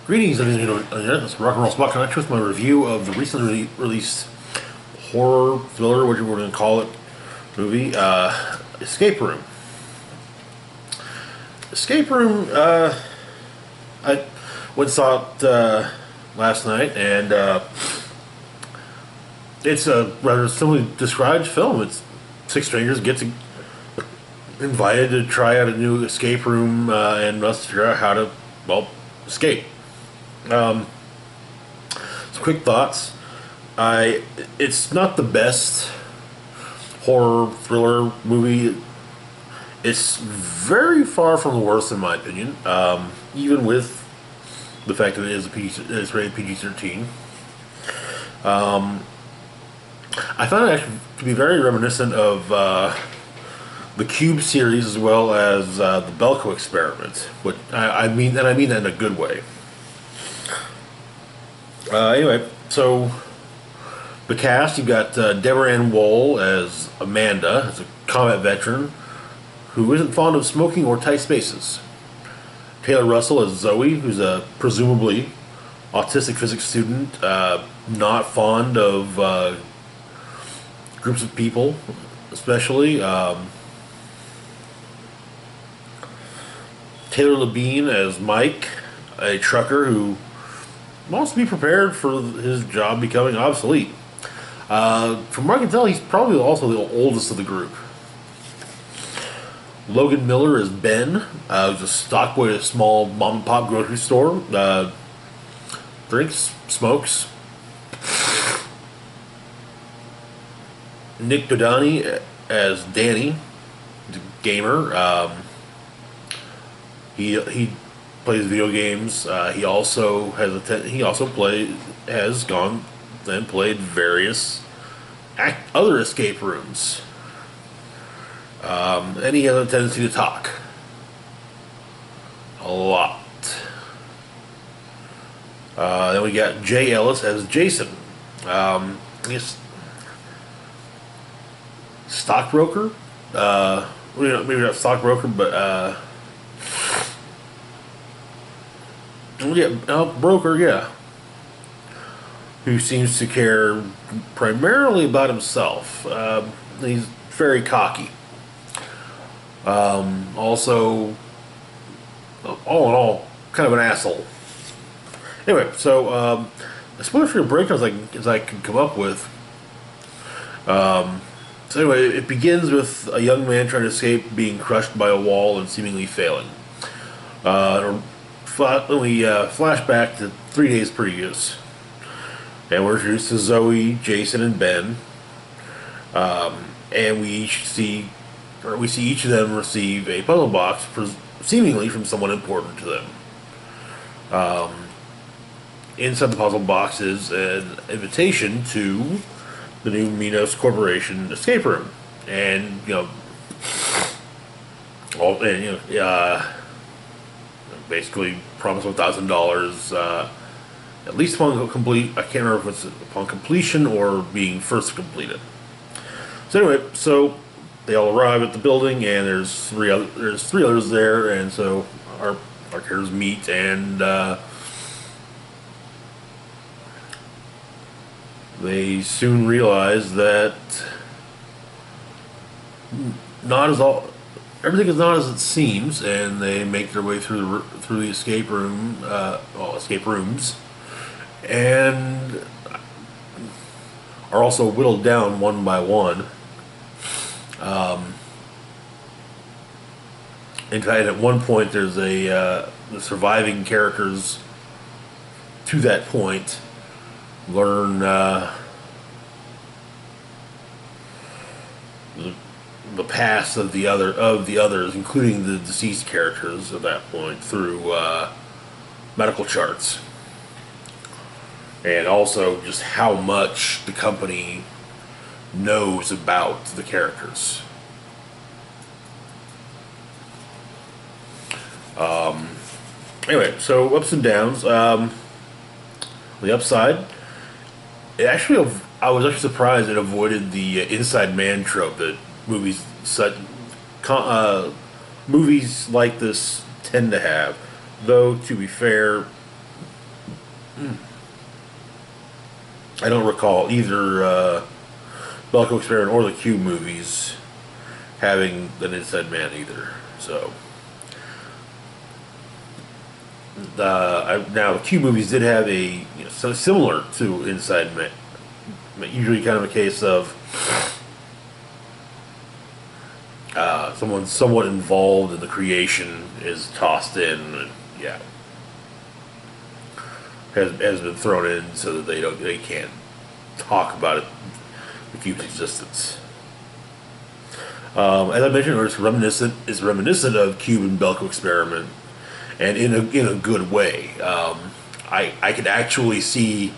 Greetings, it's Rock and Roll Spot Connect with my review of the recently released horror thriller, whatever we're going to call it, movie, Escape Room. Escape Room, I went and saw it last night, and it's a rather simply described film. It's six strangers get invited to try out a new escape room and must figure out how to, well, escape. Some quick thoughts. It's not the best horror thriller movie. It's very far from the worst, in my opinion. Even with the fact that it's rated PG-13. I found it actually to be very reminiscent of the Cube series as well as the Belko Experiment. Which I mean that in a good way. Anyway, so the cast, you've got Deborah Ann Woll as Amanda, as a combat veteran who isn't fond of smoking or tight spaces. Taylor Russell as Zoe, who's a presumably autistic physics student, not fond of groups of people, especially. Taylor Labine as Mike, a trucker who wants to be prepared for his job becoming obsolete. From what I can tell, he's probably also the oldest of the group. Logan Miller is Ben, who's a stock boy at a small mom and pop grocery store. Drinks, smokes. Nick Dodani as Danny, the gamer. He plays video games. He also has gone and played various other escape rooms. And he has a tendency to talk a lot. Then we got Jay Ellis as Jason. I guess stockbroker. Maybe not stockbroker, but broker, yeah. Who seems to care primarily about himself. He's very cocky. Also, all in all, kind of an asshole. Anyway, so as spoiler free breakdowns as I can come up with. So anyway, it begins with a young man trying to escape being crushed by a wall and seemingly failing. We flash back to 3 days previous, and we're introduced to Zoe, Jason, and Ben, and we see each of them receive a puzzle box, seemingly from someone important to them. Inside the puzzle box is an invitation to the new Minos Corporation escape room, and basically promise $1,000 at least upon complete. I can't remember if it's upon completion or being first completed. So anyway, so they all arrive at the building, and there's three others there, and so our characters meet, and they soon realize that everything is not as it seems, and they make their way through the escape rooms, and are also whittled down one by one. In fact, at one point, there's the surviving characters to that point learn the past of the others, including the deceased characters at that point, through medical charts, and also just how much the company knows about the characters. Anyway, so ups and downs. The upside, I was actually surprised it avoided the inside man trope that movies like this tend to have. Though, to be fair, I don't recall either Belko Experiment or the Cube movies having an Inside Man either. So now the Cube movies did have so similar to Inside Man. Usually, kind of a case of someone somewhat involved in the creation is tossed in, and yeah, has been thrown in so that they can't talk about the cube's existence. As I mentioned, it's reminiscent of Cube and Belko Experiment, and in a good way. I could actually see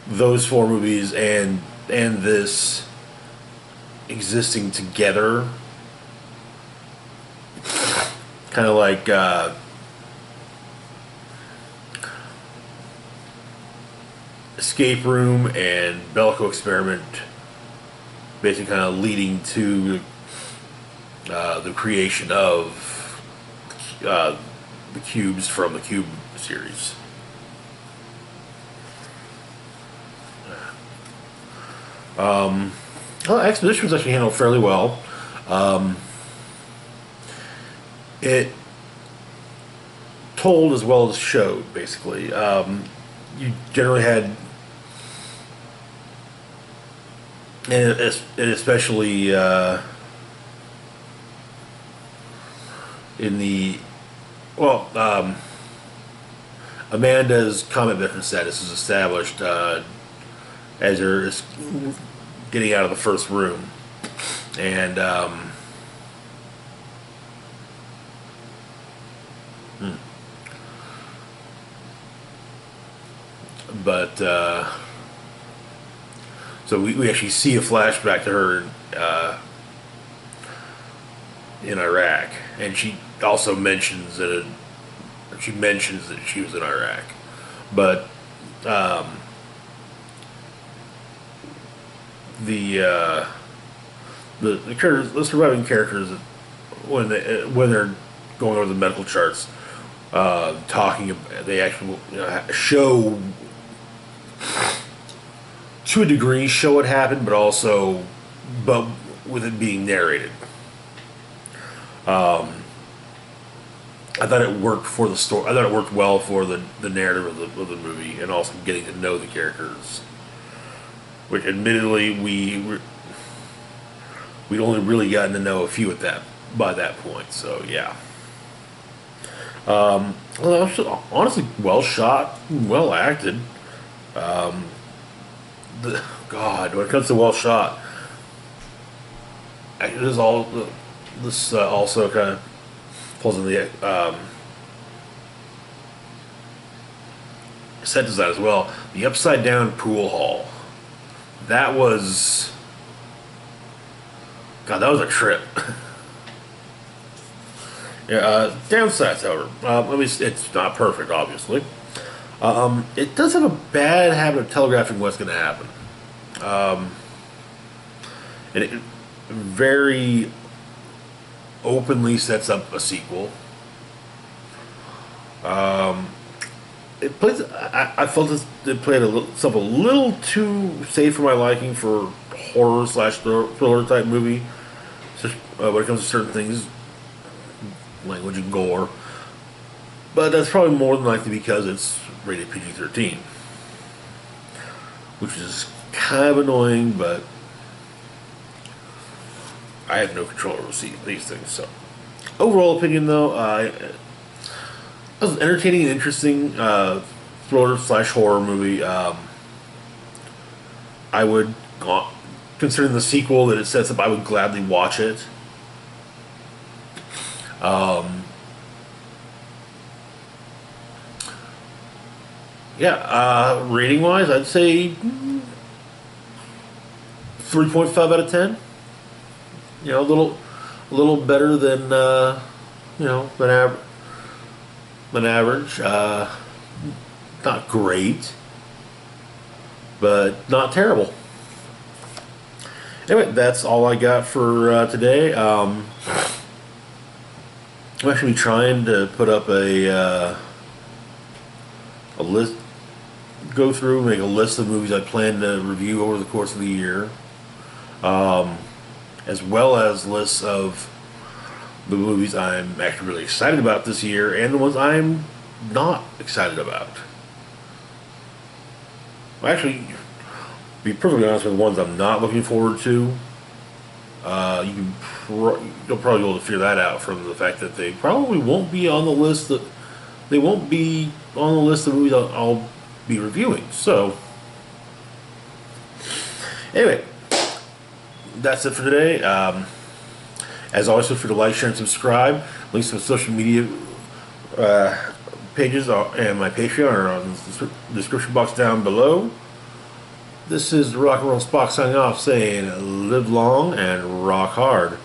those four movies and this existing together, kind of like Escape Room and Belko Experiment, basically kind of leading to the creation of the cubes from the Cube series. Well, Expedition was actually handled fairly well. It told as well as showed, basically. You generally had, and especially in the, Amanda's combat veteran status is established as they're getting out of the first room, and but so we actually see a flashback to her in Iraq, and she also mentions that she was in Iraq, but the characters, the surviving characters, when they're going over the medical charts, talking, they actually show, to a degree, show what happened, but with it being narrated. I thought it worked for the story. I thought it worked well for the narrative of the movie, and also getting to know the characters, which admittedly we'd only really gotten to know a few by that point. So yeah. Well, honestly, well shot, well acted. When it comes to well shot, this also kind of pulls in the set design as well. The upside down pool hall. That was a trip. Yeah, downsides, however, it's not perfect, obviously. It does have a bad habit of telegraphing what's going to happen, and it very openly sets up a sequel. It plays. I felt it played itself a little too safe for my liking for horror / thriller type movie. When it comes to certain things, language and gore, but that's probably more than likely because it's rated PG-13, which is kind of annoying, but I have no control over these things. So, overall opinion, though, it was an entertaining and interesting thriller / horror movie. I would, considering the sequel that it sets up, I would gladly watch it. Rating wise, I'd say 3.5 out of 10. A little better than than average. Not great, but not terrible. Anyway, that's all I got for today. I'm actually trying to put up a list go through, make a list of movies I plan to review over the course of the year, as well as lists of the movies I'm actually really excited about this year and the ones I'm not excited about. Well, actually, to be perfectly honest with the ones I'm not looking forward to, you'll probably be able to figure that out from the fact that they probably won't be on the list that they won't be on the list of movies I'll be reviewing. So, anyway, that's it for today. As always, feel free to like, share, and subscribe. Links to my social media pages and my Patreon are on the description box down below. This is the Rock and Roll Spock signing off, saying live long and rock hard.